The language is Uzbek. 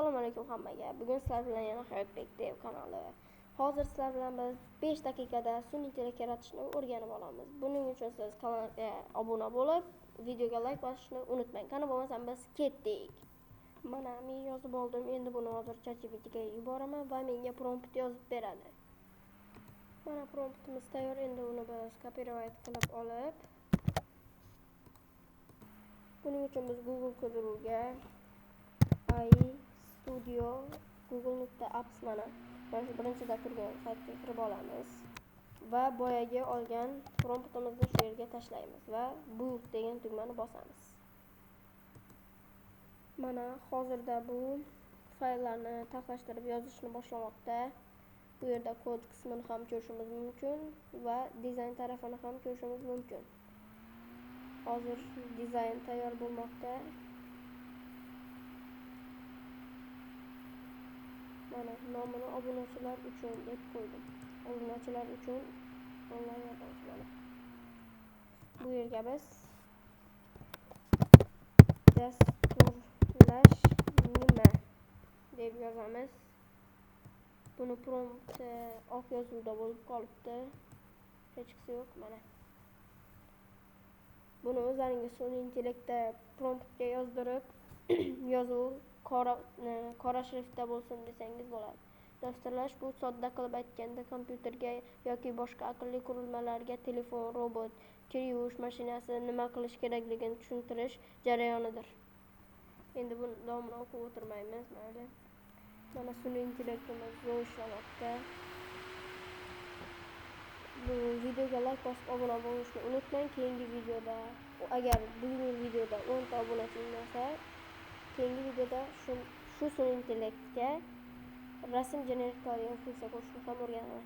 Assalomu alaykum hammaga. Bugun sizlar bilan yana Hayotbek Dev kanali. Hozir sizlar bilan biz 5 daqiqada sun'iy intellekt yaratishni o'rganib olamiz. Buning uchun siz kanalga obuna bo'lib, videoga like bosishni unutmang. Qani bo'lmasam biz ketdik. Mana men yozib oldim. Endi buni hozir ChatGPTga yuboraman va menga prompt yozib beradi. Mana promptimiz tayyor. Endi uni biz copyright qilib olib, buning uchun biz Google qidiruvga iStudio Google.apps mana shu birinchida turgan saytga kirib olamiz va boyagi olgan promptimizni shu yerga tashlaymiz va build degan tugmani bosamiz. Mana hozirda bu fayllarni taxlashtirib yozishni boshlamoqda. Bu yerda kod qismini ham ko'rishimiz mumkin va dizayn tarafini ham ko'rishimiz mumkin. Hozir dizayn tayyor bo'lmoqda. Mana nomini obunachilar uchun deb qo'ydim. Obunachilar uchun onlayn yordamchi mana. Bu yerga biz dasturlash nima deb yozamiz. Buni prompt oq yozuvda bo'lib qolibdi. Hech qisi yo'q mana. Buni o'zlaringiz sun'iy intellektda promptga yozdirib yozuv qora shriftda bo'lsin desangiz bo'ladi. Dasturlash bu sodda qilib aytganda kompyuterga yoki boshqa aqlli qurilmalarga telefon, robot, kir yuvish mashinasi nima qilish kerakligini tushuntirish jarayonidir. Endi buni davomini o'qib o'tirmaymiz, mayli. Mana sun'iy intellektimiz ishlamoqda. Bu videoga like bosib obuna bo'lishni unutmang. Keyingi videoda, agar bugungi videoda 10 ta obunaching bo'lsa, keyingi videoda shu sun'iy intellektga rasm generate qiladigan funksiya qo'shishni ham o'rganaman.